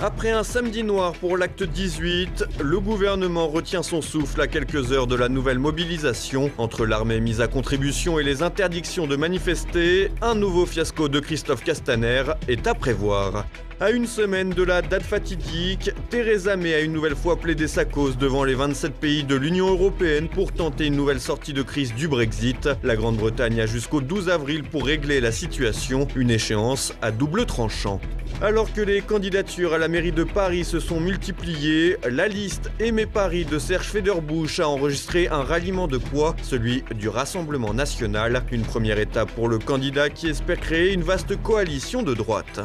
Après un samedi noir pour l'acte 18, le gouvernement retient son souffle à quelques heures de la nouvelle mobilisation. Entre l'armée mise à contribution et les interdictions de manifester, un nouveau fiasco de Christophe Castaner est à prévoir. À une semaine de la date fatidique, Theresa May a une nouvelle fois plaidé sa cause devant les 27 pays de l'Union européenne pour tenter une nouvelle sortie de crise du Brexit. La Grande-Bretagne a jusqu'au 12 avril pour régler la situation, une échéance à double tranchant. Alors que les candidatures à la mairie de Paris se sont multipliées, la liste Aimé Paris de Serge Federbusch a enregistré un ralliement de poids, celui du Rassemblement national. Une première étape pour le candidat qui espère créer une vaste coalition de droite.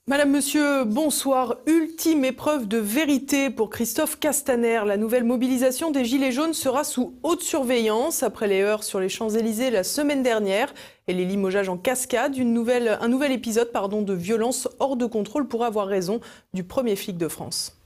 Madame, Monsieur, bonsoir. Ultime épreuve de vérité pour Christophe Castaner. La nouvelle mobilisation des Gilets jaunes sera sous haute surveillance après les heurts sur les Champs-Élysées la semaine dernière et les limogeages en cascade. Un nouvel épisode de violence hors de contrôle pourrait avoir raison du premier flic de France.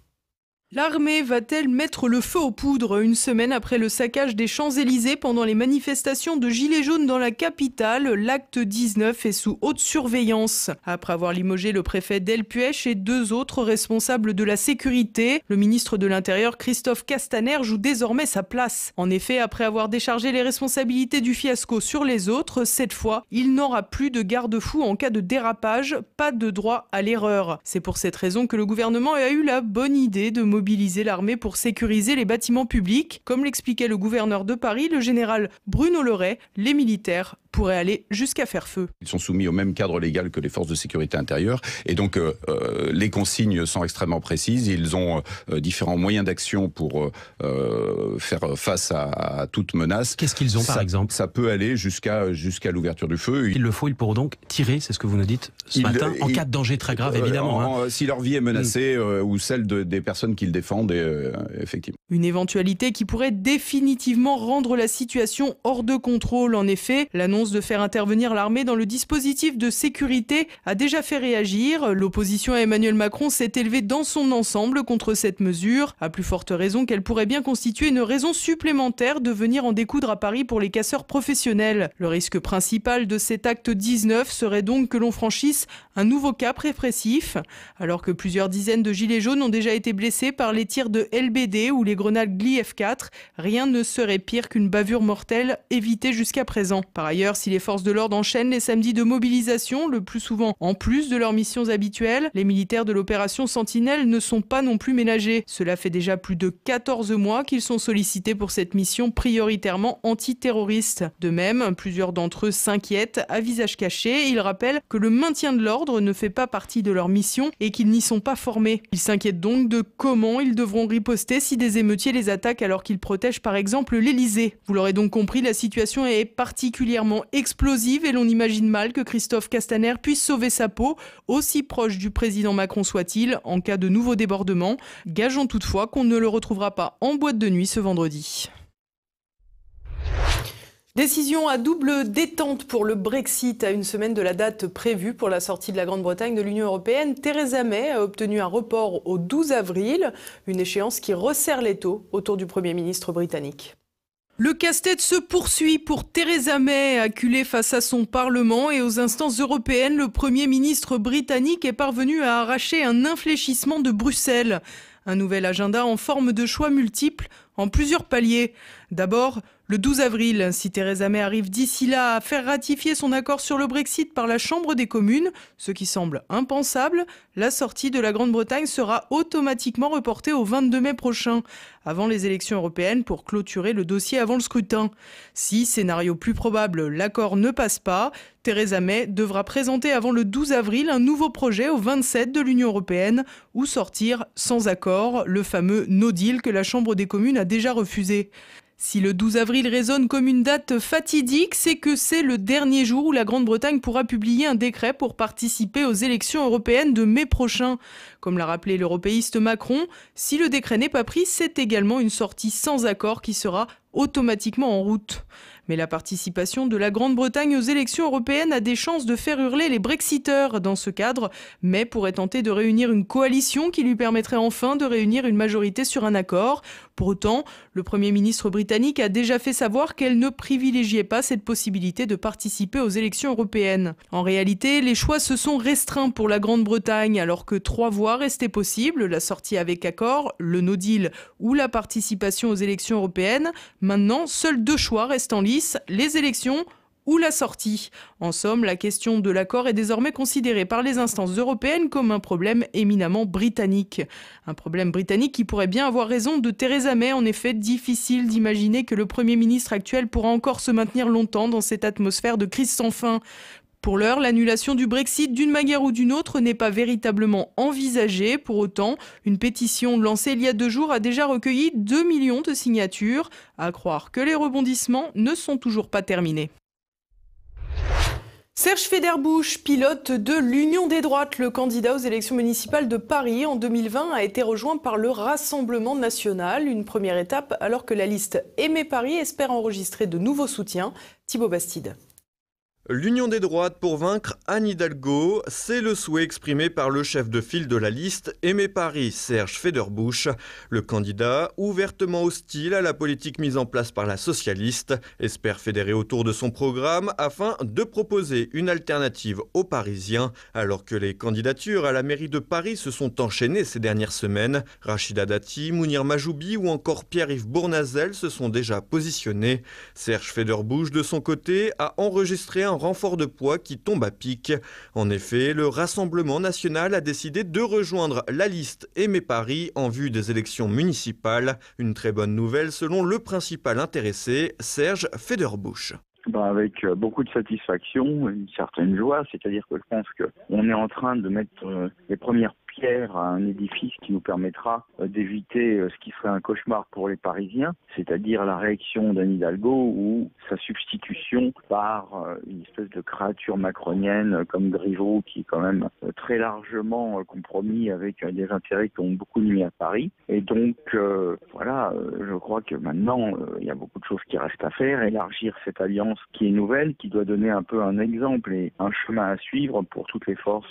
L'armée va-t-elle mettre le feu aux poudres une semaine après le saccage des Champs-Élysées pendant les manifestations de Gilets jaunes dans la capitale? L'acte 19 est sous haute surveillance. Après avoir limogé le préfet Delpuech et 2 autres responsables de la sécurité, le ministre de l'Intérieur Christophe Castaner joue désormais sa place. En effet, après avoir déchargé les responsabilités du fiasco sur les autres, cette fois, il n'aura plus de garde-fou en cas de dérapage, pas de droit à l'erreur. C'est pour cette raison que le gouvernement a eu la bonne idée de mobiliser l'armée pour sécuriser les bâtiments publics. Comme l'expliquait le gouverneur de Paris, le général Bruno Le Ray, les militaires pourraient aller jusqu'à faire feu. Ils sont soumis au même cadre légal que les forces de sécurité intérieure et donc les consignes sont extrêmement précises. Ils ont différents moyens d'action pour faire face à toute menace. Qu'est-ce qu'ils ont par exemple? Ça peut aller jusqu'à l'ouverture du feu. Il le faut, ils pourront donc tirer, c'est ce que vous nous dites ce matin, en cas de danger très grave évidemment. Si leur vie est menacée ou celle des personnes qu'ils défendent, effectivement. Une éventualité qui pourrait définitivement rendre la situation hors de contrôle. En effet, l'annonce de faire intervenir l'armée dans le dispositif de sécurité a déjà fait réagir. L'opposition à Emmanuel Macron s'est élevée dans son ensemble contre cette mesure. À plus forte raison qu'elle pourrait bien constituer une raison supplémentaire de venir en découdre à Paris pour les casseurs professionnels. Le risque principal de cet acte 19 serait donc que l'on franchisse un nouveau cap répressif. Alors que plusieurs dizaines de gilets jaunes ont déjà été blessés par les tirs de LBD ou les grenades Gli F4, rien ne serait pire qu'une bavure mortelle évitée jusqu'à présent. Par ailleurs, si les forces de l'ordre enchaînent les samedis de mobilisation, le plus souvent en plus de leurs missions habituelles, les militaires de l'opération Sentinelle ne sont pas non plus ménagés. Cela fait déjà plus de 14 mois qu'ils sont sollicités pour cette mission prioritairement antiterroriste. De même, plusieurs d'entre eux s'inquiètent à visage caché. Ils rappellent que le maintien de l'ordre ne fait pas partie de leur mission et qu'ils n'y sont pas formés. Ils s'inquiètent donc de comment ils devront riposter si des émeutiers les attaquent alors qu'ils protègent par exemple l'Elysée. Vous l'aurez donc compris, la situation est particulièrement explosive et l'on imagine mal que Christophe Castaner puisse sauver sa peau, aussi proche du président Macron soit-il, en cas de nouveau débordement. Gageons toutefois qu'on ne le retrouvera pas en boîte de nuit ce vendredi. Décision à double détente pour le Brexit. À une semaine de la date prévue pour la sortie de la Grande-Bretagne de l'Union européenne, Theresa May a obtenu un report au 12 avril, une échéance qui resserre l'étau autour du Premier ministre britannique. Le casse-tête se poursuit pour Theresa May, acculée face à son Parlement et aux instances européennes. Le Premier ministre britannique est parvenu à arracher un infléchissement de Bruxelles. Un nouvel agenda en forme de choix multiples en plusieurs paliers. D'abord, le 12 avril, si Theresa May arrive d'ici là à faire ratifier son accord sur le Brexit par la Chambre des communes, ce qui semble impensable, la sortie de la Grande-Bretagne sera automatiquement reportée au 22 mai prochain, avant les élections européennes pour clôturer le dossier avant le scrutin. Si, scénario plus probable, l'accord ne passe pas, Theresa May devra présenter avant le 12 avril un nouveau projet au 27 de l'Union européenne ou sortir sans accord, le fameux no deal que la Chambre des communes a déjà refusé. Si le 12 avril résonne comme une date fatidique, c'est que c'est le dernier jour où la Grande-Bretagne pourra publier un décret pour participer aux élections européennes de mai prochain. Comme l'a rappelé l'européiste Macron, si le décret n'est pas pris, c'est également une sortie sans accord qui sera automatiquement en route. Mais la participation de la Grande-Bretagne aux élections européennes a des chances de faire hurler les Brexiteurs. Dans ce cadre, May pourrait tenter de réunir une coalition qui lui permettrait enfin de réunir une majorité sur un accord. Pour autant, le Premier ministre britannique a déjà fait savoir qu'elle ne privilégiait pas cette possibilité de participer aux élections européennes. En réalité, les choix se sont restreints pour la Grande-Bretagne alors que 3 voies restaient possibles, la sortie avec accord, le no deal ou la participation aux élections européennes. Maintenant, seuls 2 choix restent en lice, les élections ou la sortie. En somme, la question de l'accord est désormais considérée par les instances européennes comme un problème éminemment britannique. Un problème britannique qui pourrait bien avoir raison de Theresa May. En effet, difficile d'imaginer que le Premier ministre actuel pourra encore se maintenir longtemps dans cette atmosphère de crise sans fin. Pour l'heure, l'annulation du Brexit d'une manière ou d'une autre n'est pas véritablement envisagée. Pour autant, une pétition lancée il y a 2 jours a déjà recueilli 2 millions de signatures. À croire que les rebondissements ne sont toujours pas terminés. Serge Federbusch, pilote de l'Union des droites, le candidat aux élections municipales de Paris en 2020, a été rejoint par le Rassemblement national. Une première étape alors que la liste Aimé Paris espère enregistrer de nouveaux soutiens. Thibaut Bastide. L'Union des droites pour vaincre Anne Hidalgo, c'est le souhait exprimé par le chef de file de la liste Aimé Paris, Serge Federbusch. Le candidat, ouvertement hostile à la politique mise en place par la socialiste, espère fédérer autour de son programme afin de proposer une alternative aux Parisiens. Alors que les candidatures à la mairie de Paris se sont enchaînées ces dernières semaines, Rachida Dati, Mounir Majoubi ou encore Pierre-Yves Bournazel se sont déjà positionnés. Serge Federbusch, de son côté, a enregistré un renfort de poids qui tombe à pic. En effet, le Rassemblement national a décidé de rejoindre la liste Aimé Paris en vue des élections municipales. Une très bonne nouvelle selon le principal intéressé, Serge Federbusch. Avec beaucoup de satisfaction, une certaine joie, c'est-à-dire que je pense qu'on est en train de mettre les premières pierres à un édifice qui nous permettra d'éviter ce qui serait un cauchemar pour les Parisiens, c'est-à-dire la réaction d'Anne Hidalgo ou sa substitution par une espèce de créature macronienne comme Griveaux qui est quand même très largement compromis avec des intérêts qui ont beaucoup nuit à Paris. Et donc je crois que maintenant il y a beaucoup de choses qui restent à faire, élargir cette alliance qui est nouvelle, qui doit donner un peu un exemple et un chemin à suivre pour toutes les forces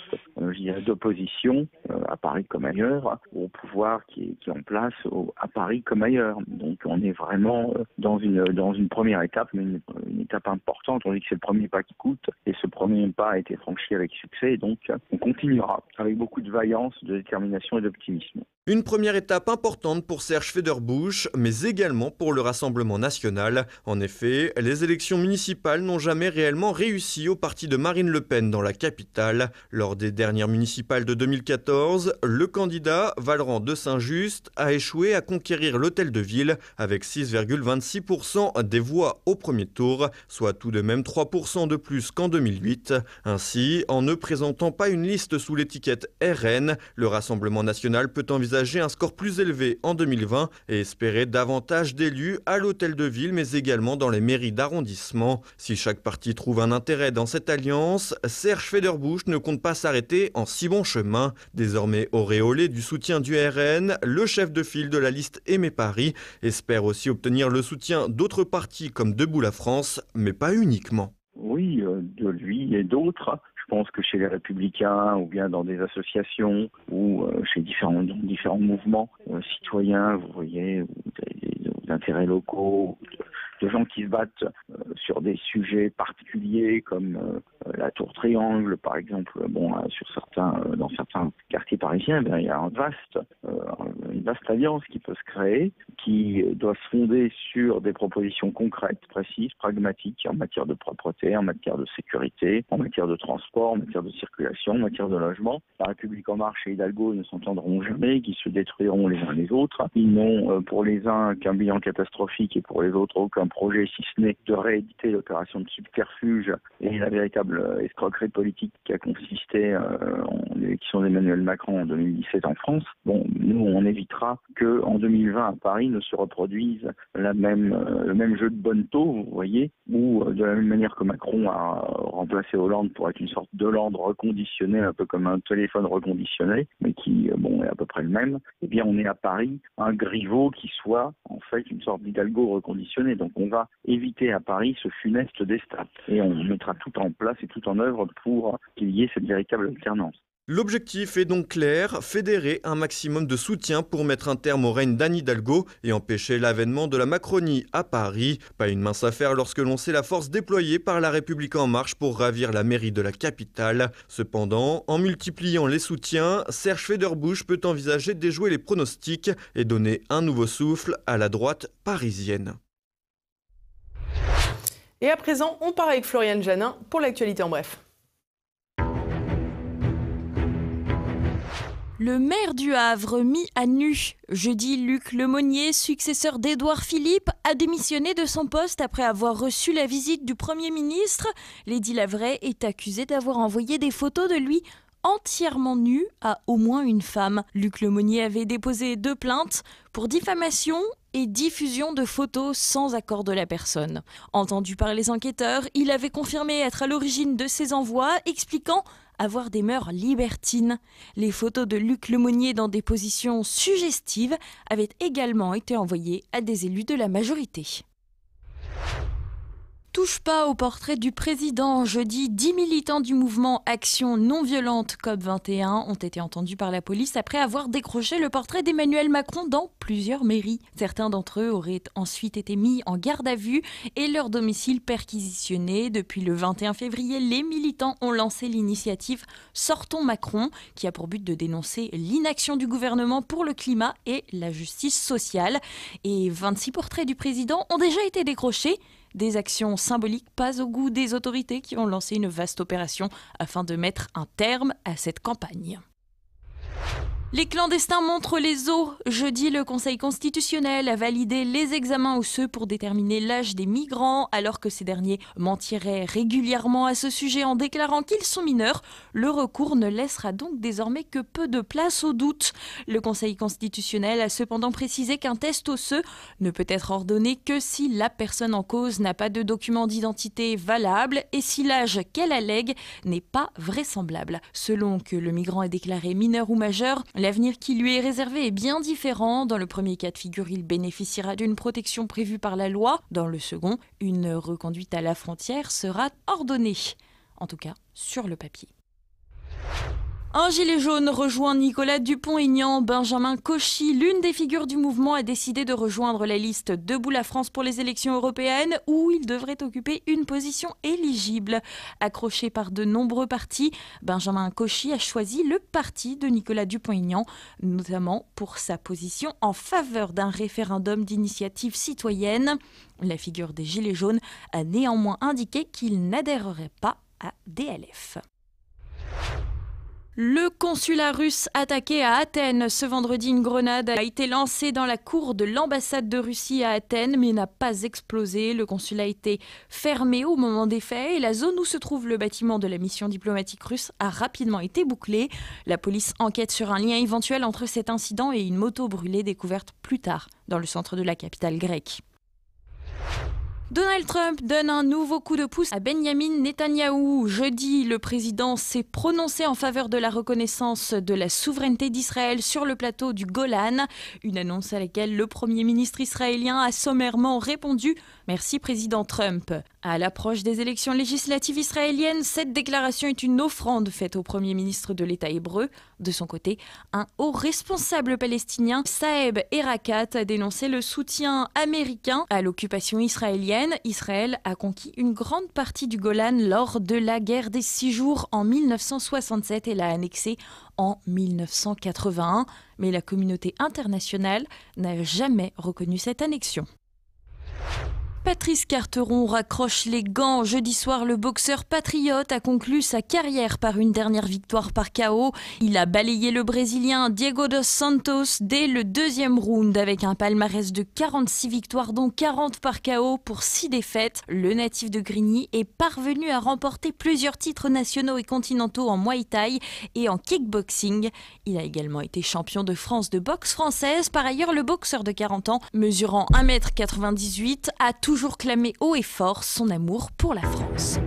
d'opposition à Paris comme ailleurs, au pouvoir qui est en place à Paris comme ailleurs. Donc on est vraiment dans une première étape, mais une étape importante. On dit que c'est le premier pas qui coûte, et ce premier pas a été franchi avec succès, et donc on continuera avec beaucoup de vaillance, de détermination et d'optimisme. Une première étape importante pour Serge Federbusch, mais également pour le Rassemblement national. En effet, les élections municipales n'ont jamais réellement réussi au parti de Marine Le Pen dans la capitale. Lors des dernières municipales de 2014, le candidat, Vallerand de Saint-Just, a échoué à conquérir l'hôtel de ville avec 6,26% des voix au premier tour, soit tout de même 3% de plus qu'en 2008. Ainsi, en ne présentant pas une liste sous l'étiquette RN, le Rassemblement national peut envisager un score plus élevé en 2020 et espérer davantage d'élus à l'hôtel de ville, mais également dans les mairies d'arrondissement. Si chaque parti trouve un intérêt dans cette alliance, Serge Federbusch ne compte pas s'arrêter en si bon chemin. Désormais auréolé du soutien du RN, le chef de file de la liste Aimé Paris espère aussi obtenir le soutien d'autres partis comme Debout la France, mais pas uniquement. Oui, de lui et d'autres. Je pense que chez les Républicains ou bien dans des associations ou chez différents mouvements citoyens, vous voyez, ou des intérêts locaux, de gens qui se battent sur des sujets particuliers comme la Tour Triangle, par exemple. Dans certains quartiers parisiens, il y a une vaste alliance qui peut se créer, qui doit se fonder sur des propositions concrètes, précises, pragmatiques en matière de propreté, en matière de sécurité, en matière de transport, en matière de circulation, en matière de logement. La République en marche et Hidalgo ne s'entendront jamais, qui se détruiront les uns les autres. Ils n'ont pour les uns qu'un bilan catastrophique et pour les autres aucun projet, si ce n'est de rééditer l'opération de subterfuge et la véritable escroquerie politique qui a consisté en l'élection d'Emmanuel Macron en 2017 en France. Nous, on évitera qu'en 2020 à Paris, ne se reproduise le même jeu de bonneteau, vous voyez, où de la même manière que Macron a remplacé Hollande pour être une sorte d'Hollande reconditionné, un peu comme un téléphone reconditionné, mais qui est à peu près le même, eh bien on est à Paris un Griveaux qui soit en fait une sorte d'Hidalgo reconditionné. Donc on va éviter à Paris ce funeste destin. Et on mettra tout en place et tout en œuvre pour qu'il y ait cette véritable alternance. L'objectif est donc clair, fédérer un maximum de soutien pour mettre un terme au règne d'Anne Hidalgo et empêcher l'avènement de la Macronie à Paris. Pas une mince affaire lorsque l'on sait la force déployée par La République En Marche pour ravir la mairie de la capitale. Cependant, en multipliant les soutiens, Serge Federbusch peut envisager de déjouer les pronostics et donner un nouveau souffle à la droite parisienne. Et à présent, on part avec Floriane Janin pour l'actualité en bref. Le maire du Havre mis à nu. Jeudi, Luc Lemonnier, successeur d'Édouard Philippe, a démissionné de son poste après avoir reçu la visite du Premier ministre. L'édile havrais est accusé d'avoir envoyé des photos de lui entièrement nu à au moins une femme. Luc Lemonnier avait déposé 2 plaintes pour diffamation et diffusion de photos sans accord de la personne. Entendu par les enquêteurs, il avait confirmé être à l'origine de ces envois, expliquant avoir des mœurs libertines. Les photos de Luc Lemonnier dans des positions suggestives avaient également été envoyées à des élus de la majorité. Touche pas au portrait du président. Jeudi, 10 militants du mouvement Action non violente COP21 ont été entendus par la police après avoir décroché le portrait d'Emmanuel Macron dans plusieurs mairies. Certains d'entre eux auraient ensuite été mis en garde à vue et leur domicile perquisitionné. Depuis le 21 février, les militants ont lancé l'initiative Sortons Macron, qui a pour but de dénoncer l'inaction du gouvernement pour le climat et la justice sociale. Et 26 portraits du président ont déjà été décrochés. Des actions symboliques pas au goût des autorités qui ont lancé une vaste opération afin de mettre un terme à cette campagne. Les clandestins montrent les os. Jeudi, le Conseil constitutionnel a validé les examens osseux pour déterminer l'âge des migrants, alors que ces derniers mentiraient régulièrement à ce sujet en déclarant qu'ils sont mineurs. Le recours ne laissera donc désormais que peu de place au doute. Le Conseil constitutionnel a cependant précisé qu'un test osseux ne peut être ordonné que si la personne en cause n'a pas de document d'identité valable et si l'âge qu'elle allègue n'est pas vraisemblable. Selon que le migrant est déclaré mineur ou majeur, l'avenir qui lui est réservé est bien différent. Dans le premier cas de figure, il bénéficiera d'une protection prévue par la loi. Dans le second, une reconduite à la frontière sera ordonnée. En tout cas, sur le papier. Un gilet jaune rejoint Nicolas Dupont-Aignan. Benjamin Cauchy, l'une des figures du mouvement, a décidé de rejoindre la liste Debout la France pour les élections européennes où il devrait occuper une position éligible. Accroché par de nombreux partis, Benjamin Cauchy a choisi le parti de Nicolas Dupont-Aignan, notamment pour sa position en faveur d'un référendum d'initiative citoyenne. La figure des gilets jaunes a néanmoins indiqué qu'il n'adhérerait pas à DLF. Le consulat russe attaqué à Athènes. Ce vendredi, une grenade a été lancée dans la cour de l'ambassade de Russie à Athènes, mais n'a pas explosé. Le consulat a été fermé au moment des faits et la zone où se trouve le bâtiment de la mission diplomatique russe a rapidement été bouclée. La police enquête sur un lien éventuel entre cet incident et une moto brûlée découverte plus tard dans le centre de la capitale grecque. Donald Trump donne un nouveau coup de pouce à Benyamin Netanyahou. Jeudi, le président s'est prononcé en faveur de la reconnaissance de la souveraineté d'Israël sur le plateau du Golan. Une annonce à laquelle le Premier ministre israélien a sommairement répondu « Merci, président Trump ». À l'approche des élections législatives israéliennes, cette déclaration est une offrande faite au Premier ministre de l'État hébreu. De son côté, un haut responsable palestinien, Saeb Erakat, a dénoncé le soutien américain à l'occupation israélienne. Israël a conquis une grande partie du Golan lors de la guerre des 6 jours en 1967 et l'a annexé en 1981. Mais la communauté internationale n'a jamais reconnu cette annexion. Patrice Carteron raccroche les gants. Jeudi soir, le boxeur patriote a conclu sa carrière par une dernière victoire par KO. Il a balayé le Brésilien Diego dos Santos dès le deuxième round avec un palmarès de 46 victoires dont 40 par KO pour 6 défaites. Le natif de Grigny est parvenu à remporter plusieurs titres nationaux et continentaux en Muay Thai et en kickboxing. Il a également été champion de France de boxe française. Par ailleurs, le boxeur de 40 ans, mesurant 1,98 m, a toujours clamé haut et fort son amour pour la France.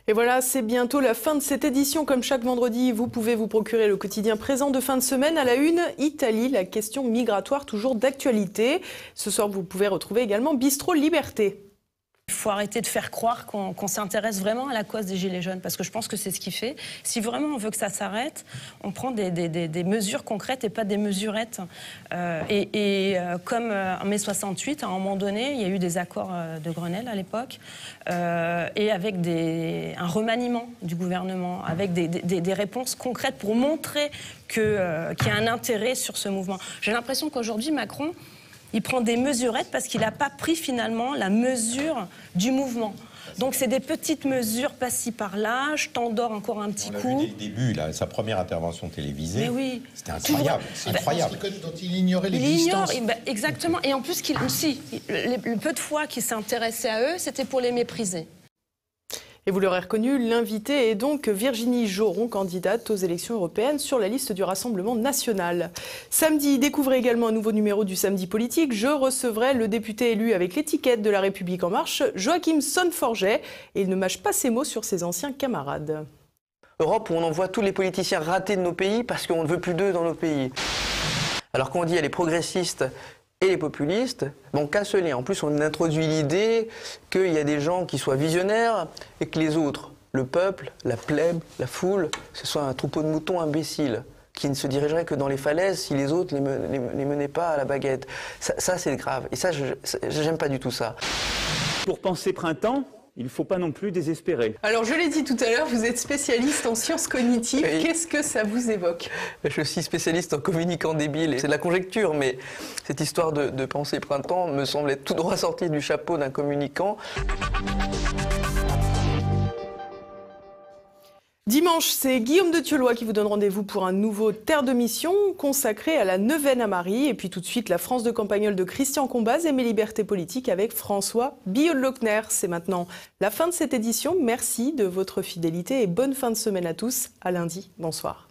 Et voilà, c'est bientôt la fin de cette édition. Comme chaque vendredi, vous pouvez vous procurer le quotidien présent de fin de semaine. À la une, Italie, la question migratoire toujours d'actualité. Ce soir, vous pouvez retrouver également Bistro Liberté. Il faut arrêter de faire croire qu'on s'intéresse vraiment à la cause des Gilets jaunes, parce que je pense que c'est ce qui fait. Si vraiment on veut que ça s'arrête, on prend des mesures concrètes et pas des mesurettes. Comme en mai 68, à un moment donné, il y a eu des accords de Grenelle à l'époque, et avec un remaniement du gouvernement, avec des réponses concrètes pour montrer qu'il y a un intérêt sur ce mouvement. J'ai l'impression qu'aujourd'hui, Macron, il prend des mesurettes parce qu'il n'a pas pris finalement la mesure du mouvement. Donc c'est des petites mesures par-ci par-là, je t'endors encore un petit coup. On l'a vu dès le début, là, sa première intervention télévisée. Mais oui. C'était incroyable. Incroyable. Dont il ignorait l'existence. Exactement. Et en plus, le peu de fois qu'il s'intéressait à eux, c'était pour les mépriser. Et vous l'aurez reconnu, l'invité est donc Virginie Joron, candidate aux élections européennes sur la liste du Rassemblement national. Samedi, découvrez également un nouveau numéro du Samedi politique. Je recevrai le député élu avec l'étiquette de La République En Marche, Joachim Sonforget, et il ne mâche pas ses mots sur ses anciens camarades. Europe où on envoie tous les politiciens ratés de nos pays parce qu'on ne veut plus d'eux dans nos pays. Alors qu'on dit à les progressistes et les populistes, on casse le lien. En plus, on introduit l'idée qu'il y a des gens qui soient visionnaires et que les autres, le peuple, la plèbe, la foule, ce soit un troupeau de moutons imbéciles qui ne se dirigerait que dans les falaises si les autres ne les menaient pas à la baguette. Ça c'est grave. Et ça, j'aime pas du tout ça. Pour penser printemps, il ne faut pas non plus désespérer. Alors, je l'ai dit tout à l'heure, vous êtes spécialiste en sciences cognitives. Oui. Qu'est-ce que ça vous évoque? Je suis spécialiste en communicant débile. C'est de la conjecture, mais cette histoire de pensée printemps me semble être tout droit sortie du chapeau d'un communicant. Dimanche, c'est Guillaume de Thieulois qui vous donne rendez-vous pour un nouveau Terre de Mission consacré à la neuvaine à Marie. Et puis tout de suite, la France de Campagnole de Christian Combaz et Mes Libertés Politiques avec François Billot-Lochner. C'est maintenant la fin de cette édition. Merci de votre fidélité et bonne fin de semaine à tous. À lundi. Bonsoir.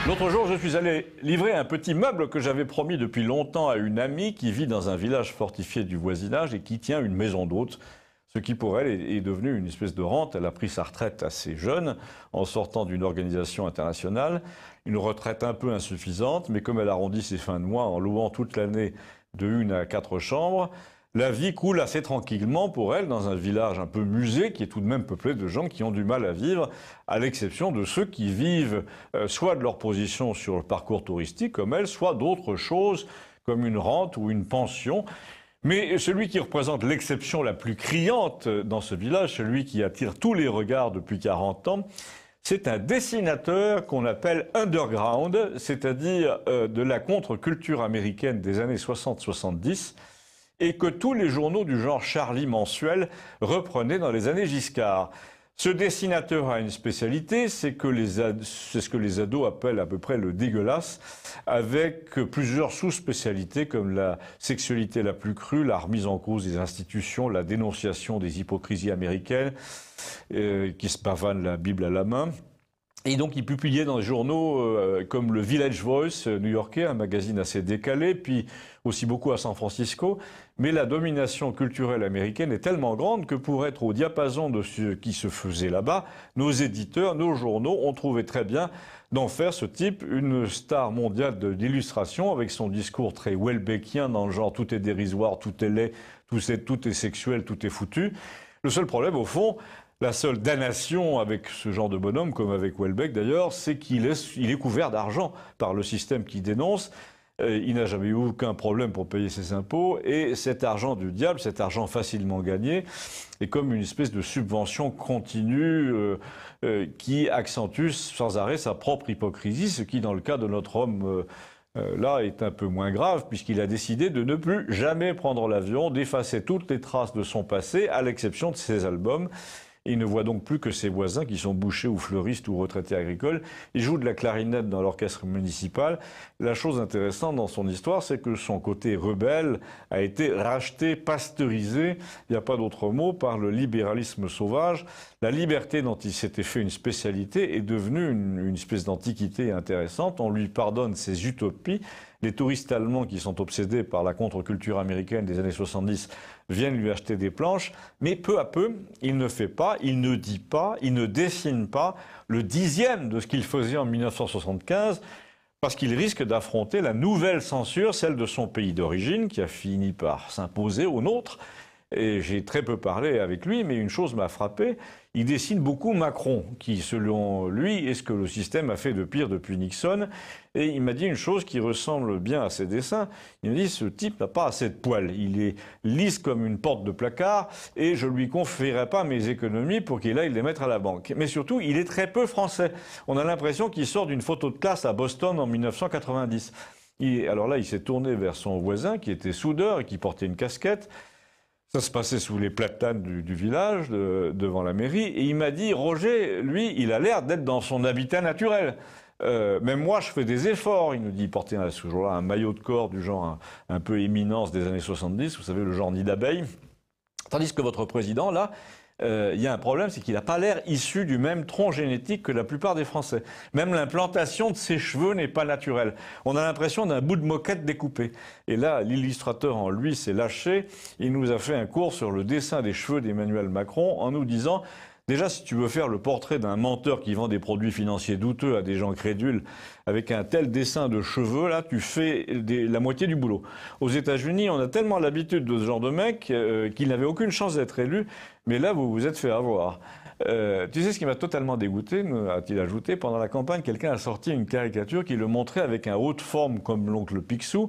L'autre jour, je suis allé livrer un petit meuble que j'avais promis depuis longtemps à une amie qui vit dans un village fortifié du voisinage et qui tient une maison d'hôte. Ce qui pour elle est devenu une espèce de rente. Elle a pris sa retraite assez jeune en sortant d'une organisation internationale. Une retraite un peu insuffisante, mais comme elle arrondit ses fins de mois en louant toute l'année de 1 à 4 chambres, la vie coule assez tranquillement pour elle dans un village un peu musée qui est tout de même peuplé de gens qui ont du mal à vivre, à l'exception de ceux qui vivent soit de leur position sur le parcours touristique comme elle, soit d'autres choses comme une rente ou une pension. Mais celui qui représente l'exception la plus criante dans ce village, celui qui attire tous les regards depuis 40 ans, c'est un dessinateur qu'on appelle underground, c'est-à-dire de la contre-culture américaine des années 60-70, et que tous les journaux du genre Charlie mensuel reprenaient dans les années Giscard. Ce dessinateur a une spécialité, c'est ce que les ados appellent à peu près le dégueulasse, avec plusieurs sous-spécialités comme la sexualité la plus crue, la remise en cause des institutions, la dénonciation des hypocrisies américaines, qui se pavanent la Bible à la main. Et donc, il publiait dans des journaux comme le Village Voice new-yorkais, un magazine assez décalé, puis aussi beaucoup à San Francisco. Mais la domination culturelle américaine est tellement grande que pour être au diapason de ce qui se faisait là-bas, nos éditeurs, nos journaux ont trouvé très bien d'en faire ce type une star mondiale de l'illustration avec son discours très Welbeckien dans le genre tout est dérisoire, tout est laid, tout est sexuel, tout est foutu. Le seul problème, au fond, la seule damnation avec ce genre de bonhomme, comme avec Welbeck d'ailleurs, c'est qu'il est couvert d'argent par le système qu'il dénonce. Il n'a jamais eu aucun problème pour payer ses impôts. Et cet argent du diable, cet argent facilement gagné, est comme une espèce de subvention continue qui accentue sans arrêt sa propre hypocrisie, ce qui, dans le cas de notre homme là, est un peu moins grave, puisqu'il a décidé de ne plus jamais prendre l'avion, d'effacer toutes les traces de son passé, à l'exception de ses albums. Il ne voit donc plus que ses voisins qui sont bouchers ou fleuristes ou retraités agricoles. Il joue de la clarinette dans l'orchestre municipal. La chose intéressante dans son histoire, c'est que son côté rebelle a été racheté, pasteurisé, il n'y a pas d'autre mot, par le libéralisme sauvage. La liberté dont il s'était fait une spécialité est devenue une espèce d'antiquité intéressante. On lui pardonne ses utopies. Les touristes allemands qui sont obsédés par la contre-culture américaine des années 70 viennent lui acheter des planches, mais peu à peu, il ne fait pas, il ne dit pas, il ne dessine pas le 10e de ce qu'il faisait en 1975, parce qu'il risque d'affronter la nouvelle censure, celle de son pays d'origine, qui a fini par s'imposer au nôtre. Et j'ai très peu parlé avec lui, mais une chose m'a frappé, il dessine beaucoup Macron, qui, selon lui, est ce que le système a fait de pire depuis Nixon. Et il m'a dit une chose qui ressemble bien à ses dessins. Il m'a dit, ce type n'a pas assez de poils. Il est lisse comme une porte de placard, et je lui confierai pas mes économies pour qu'il aille les mettre à la banque. Mais surtout, il est très peu français. On a l'impression qu'il sort d'une photo de classe à Boston en 1990. Alors là, il s'est tourné vers son voisin, qui était soudeur et qui portait une casquette. Ça se passait sous les platanes du village, devant la mairie, et il m'a dit, Roger, lui, il a l'air d'être dans son habitat naturel. Même moi, je fais des efforts. Il nous dit, il portait ce jour-là un maillot de corps du genre un peu éminence des années 70, vous savez, le genre nid d'abeille. Tandis que votre président, là, il y a un problème, c'est qu'il n'a pas l'air issu du même tronc génétique que la plupart des Français. Même l'implantation de ses cheveux n'est pas naturelle. On a l'impression d'un bout de moquette découpé. Et là, l'illustrateur en lui s'est lâché. Il nous a fait un cours sur le dessin des cheveux d'Emmanuel Macron en nous disant... Déjà, si tu veux faire le portrait d'un menteur qui vend des produits financiers douteux à des gens crédules, avec un tel dessin de cheveux, là, tu fais la moitié du boulot. Aux États-Unis, on a tellement l'habitude de ce genre de mec qu'il n'avait aucune chance d'être élu, mais là, vous vous êtes fait avoir. Tu sais ce qui m'a totalement dégoûté, a-t-il ajouté, pendant la campagne, quelqu'un a sorti une caricature qui le montrait avec un haut de forme comme l'oncle Picsou,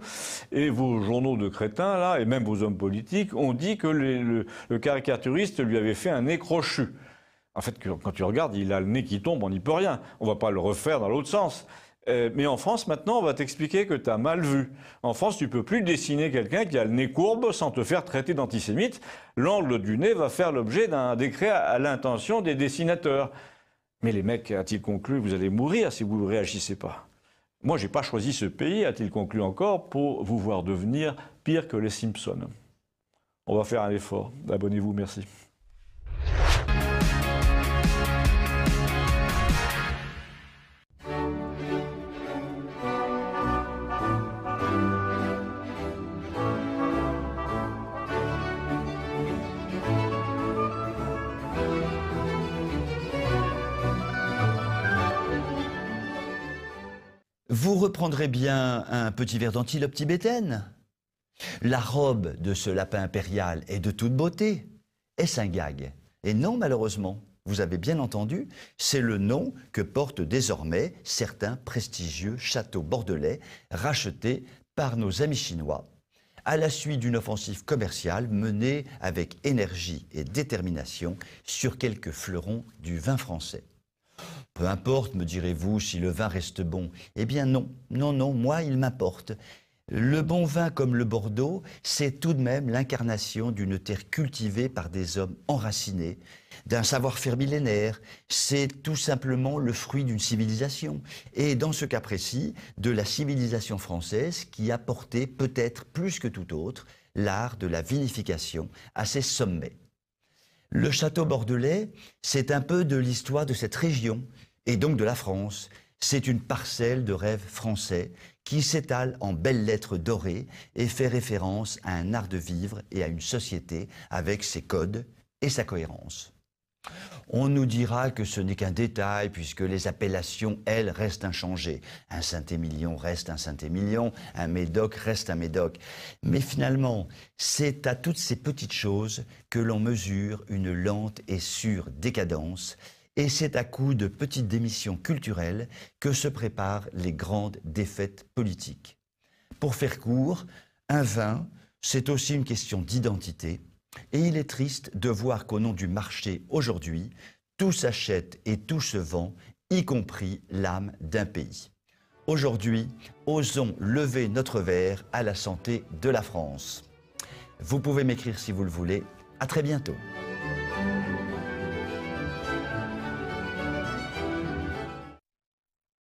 et vos journaux de crétins, là, et même vos hommes politiques, ont dit que le caricaturiste lui avait fait un nez crochu. En fait, quand tu regardes, il a le nez qui tombe, on n'y peut rien. On ne va pas le refaire dans l'autre sens. Mais en France, maintenant, on va t'expliquer que tu as mal vu. En France, tu ne peux plus dessiner quelqu'un qui a le nez courbe sans te faire traiter d'antisémite. L'angle du nez va faire l'objet d'un décret à l'intention des dessinateurs. Mais les mecs, a-t-il conclu, vous allez mourir si vous ne réagissez pas. Moi, je n'ai pas choisi ce pays, a-t-il conclu encore, pour vous voir devenir pire que les Simpsons. On va faire un effort. Abonnez-vous, merci. Vous reprendrez bien un petit verre d'antilope tibétaine? La robe de ce lapin impérial est de toute beauté. Est-ce un gag? Et non, malheureusement, vous avez bien entendu, c'est le nom que portent désormais certains prestigieux châteaux bordelais rachetés par nos amis chinois, à la suite d'une offensive commerciale menée avec énergie et détermination sur quelques fleurons du vin français. Peu importe, me direz-vous, si le vin reste bon. Eh bien non, non, non, moi il m'importe. Le bon vin comme le Bordeaux, c'est tout de même l'incarnation d'une terre cultivée par des hommes enracinés, d'un savoir-faire millénaire. C'est tout simplement le fruit d'une civilisation. Et dans ce cas précis, de la civilisation française qui a porté peut-être plus que tout autre l'art de la vinification à ses sommets. Le château bordelais, c'est un peu de l'histoire de cette région, et donc de la France. C'est une parcelle de rêve français qui s'étale en belles lettres dorées et fait référence à un art de vivre et à une société avec ses codes et sa cohérence. On nous dira que ce n'est qu'un détail puisque les appellations, elles, restent inchangées. Un Saint-Émilion reste un Saint-Émilion, un Médoc reste un Médoc. Mais finalement, c'est à toutes ces petites choses que l'on mesure une lente et sûre décadence. Et c'est à coup de petites démissions culturelles que se préparent les grandes défaites politiques. Pour faire court, un vin, c'est aussi une question d'identité. Et il est triste de voir qu'au nom du marché, aujourd'hui, tout s'achète et tout se vend, y compris l'âme d'un pays. Aujourd'hui, osons lever notre verre à la santé de la France. Vous pouvez m'écrire si vous le voulez. À très bientôt.